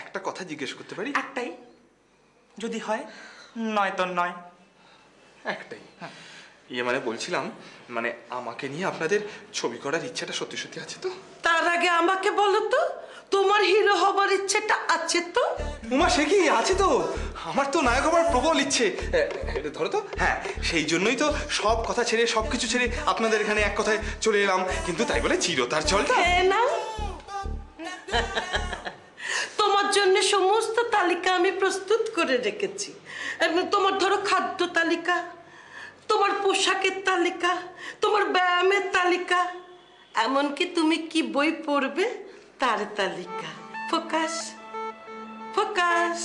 একটা কথা জিজ্ঞেস করতে পারি? একটাই, যদি হয়, নয় তো নয়। একটাই। ইয়ে মানে বলছিলাম, মানে আমাকে নিয়ে আপনাদের ছবি করার ইচ্ছাটা সত্যি সত্যি আছে তো? তার আগে আমাকে বলো তো, তোমার হিরো হবার ইচ্ছেটা আছে তো? উমা, সে কি আছে তো? আমার তো নায়ক হবার প্রবল ইচ্ছে। ধরো তো, হ্যাঁ, সেই জন্যই তো সব কথা ছেড়ে, সবকিছু ছেড়ে আপনাদের এখানে এক কথায় চলে এলাম। কিন্তু তাই বলে চিরতার জলটা না, তোমার জন্য সমস্ত তালিকা আমি প্রস্তুত করে রেখেছি। তোমার ধরো খাদ্য তালিকা, তোমার পোশাকের তালিকা, তোমার ব্যায়ামের তালিকা, এমনকি তুমি কি বই পড়বে তার তালিকা। ফোকাস, ফোকাস,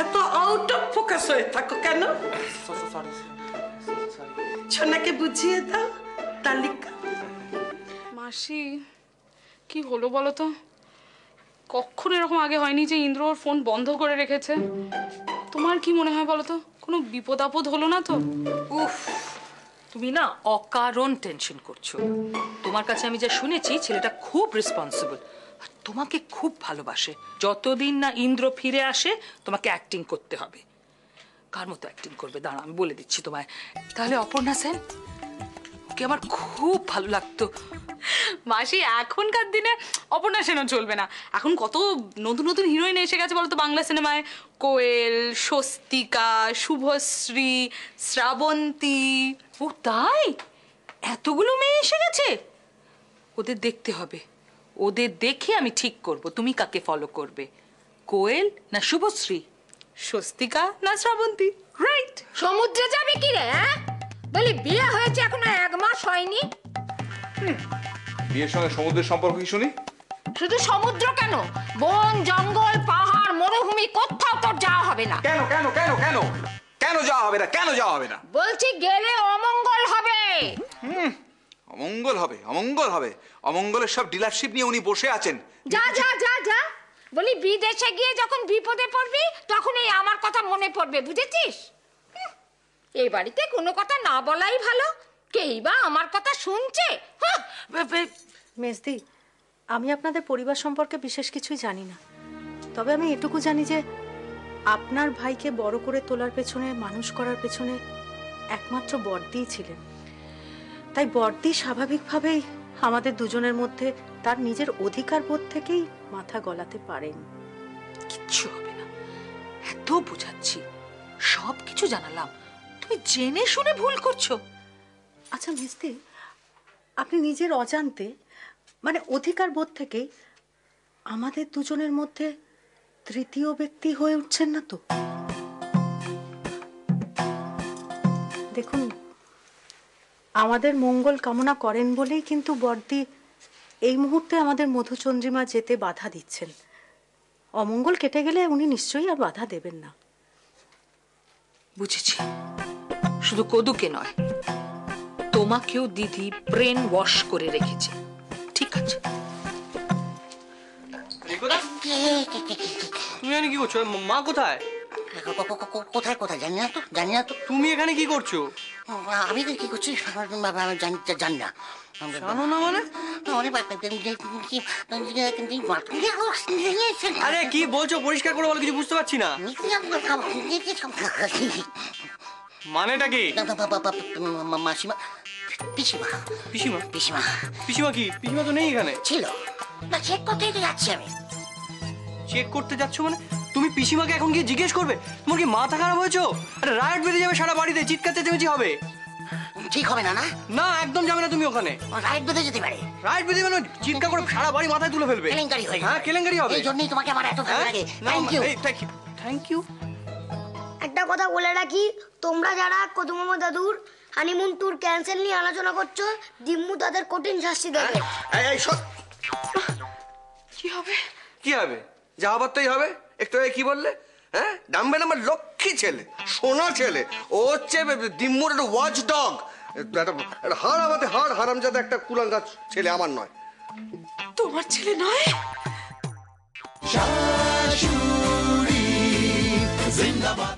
এত আউট অফ ফোকাস হয়ে থাকো কেন? সোনাকে বুঝিয়ে দাও তালিকা। মাসি, কি হলো বলো তো? কখনো এরকম আগে হয়নি যে ইন্দ্র ওর ফোন বন্ধ করে রেখেছে। তোমার কি মনে হয় বলো তো? কোনো বিপদ আপদ হলো না তো? উফ, তুমি না অকারণ টেনশন করছো। তোমার কাছে আমি যা শুনেছি, ছেলেটা খুব রেসপন্সিবল আর তোমাকে খুব ভালোবাসে। যতদিন না ইন্দ্র ফিরে আসে তোমাকে অ্যাক্টিং করতে হবে। কার মতো অ্যাক্টিং করবে দাঁড়া, আমি বলে দিচ্ছি তোমায়। তাহলে অপর্ণা সেন, ওকে আমার খুব ভালো লাগতো। মাসি, এখনকার দিনে অপর্ণা সেনও চলবে না। এখন কত নতুন নতুন হিরোইন এসে গেছে বলতো বাংলা সিনেমায়। কোয়েল, স্বস্তিকা, শুভশ্রী, শ্রাবন্তী। ও তাই? এতগুলো মেয়ে এসে গেছে? ওদের দেখতে হবে। ওদের দেখে আমি ঠিক করব তুমি কাকে ফলো করবে, কোয়েল না শুভশ্রী, স্বস্তিকা না শ্রাবন্তী। রাইট। সমুদ্রে যাবে কি রে? হ্যাঁ, বলি বিয়ে হয়েছে এখনো 1 মাস হয়নি। বিয়ের সঙ্গে সমুদ্রের সম্পর্ক কি শুনি? শুধু সমুদ্র কেন, বন জঙ্গল পাহাড় মরুভূমি কোথাও তোর যাওয়া হবে না। কেন কেন কেন কেন কেন যাওয়া হবে না? কেন যাওয়া হবে না? বলছি গেলে অমঙ্গল হবে। অমঙ্গল হবে? অমঙ্গল হবে? অমঙ্গলের সব ডিলারশিপ নিয়ে উনি বসে আছেন। যা যা যা যা, বলি বিদেশে গিয়ে যখন বিপদে পড়বি তখন এই আমার কথা মনে পড়বে, বুঝেছিস? এই বাড়িতে কোনো কথা না বলাই ভালো। কেই বা আমার কথা শুনছে? মেজদি, আমি আপনাদের পরিবার সম্পর্কে বিশেষ কিছুই জানি না। তবে আমি এটুকু জানি যে আপনার ভাইকে বড় করে তোলার পেছনে, মানুষ করার পেছনে একমাত্র বড়দিই ছিলেন। তাই বড়দি স্বাভাবিকভাবেই আমাদের দুজনের মধ্যে তার নিজের অধিকার বোধ থেকেই মাথা গলাতে পারেন। কিচ্ছু হবে না, এত বোঝাচ্ছি, সব কিছু জানালাম, তুমি জেনে শুনে ভুল করছো। আচ্ছা মেজদি, আপনি নিজের অজান্তে, মানে অধিকার বোধ থেকেই আমাদের দুজনের মধ্যে তৃতীয় ব্যক্তি হয়ে উঠছেন না তো? দেখুন, আমাদের মঙ্গল কামনা করেন বলেই কিন্তু বড়দি এই মুহূর্তে আমাদের মধুচন্দ্রিমা যেতে বাধা দিচ্ছেন। অমঙ্গল কেটে গেলে উনি নিশ্চয়ই আর বাধা দেবেন না। বুঝেছি, শুধু কদুকে নয়, তোমাকেও দিদি ব্রেন ওয়াশ করে রেখেছে। ঠিক আছে। তুমি এখানে কি করছো? মা কোথায়? কোথায় কোথায় জানি না তো, জানি না তো। তুমি এখানে কি করছো? আমি কি করছি জানি না। জানো না মানে? আরে কি বলছো, পরিষ্কার করে বলো, কিছু বুঝতে পারছি না। মানেটা কি? মাসিমা, পিসিমা। পিসিমা? পিসিমা। পিসিমা কি? পিসিমা তো নেই এখানে। ছিল না, চেক করতে যাচ্ছি আমি। চেক করতে যাচ্ছ মানে? তুমি পিসিমাকে এখন গিয়ে জিজ্ঞেস করবে? তোমার কি মাথা খারাপ হয়েছো? আরে রাইট বেঁধে যাবে সারা বাড়িতে, চিৎকার চেঁচামেচি হবে। ঠিক হবে না? না না, একদম যাবে না তুমি ওখানে। রাইট বেঁধে যেতে পারে। রাইট বেঁধে মানে চিৎকার করে সারা বাড়ি মাথায় তুলে ফেলবে। কেলেঙ্কারি হয়ে হ্যাঁ, কেলেঙ্কারি হবে। এই জন্যই তোমাকে আমার এত ভালো লাগে। Thank you. Thank you. একটা কথা বলে রাখি, তোমরা যারা কদুমামা দাদুর হানিমুন ট্যুর ক্যান্সেল নিয়ে আলোচনা করছো, দিম্মু তাদের কঠিন শাস্তি দেবে। কি হবে? কি হবে? যা হবার তাই হবে। একটু আগে কি বললে? হ্যাঁ, ডাম্বেল আমার লক্ষ্মী ছেলে, সোনা ছেলে। ও হচ্ছে দিম্মুর একটা ওয়াচ ডগ, একটা হাড় আমাদের হাড় হারামজাদা একটা কুলাঙ্গা ছেলে, আমার নয়। তোমার ছেলে নয়? শাশুড়ি জিন্দাবাদ।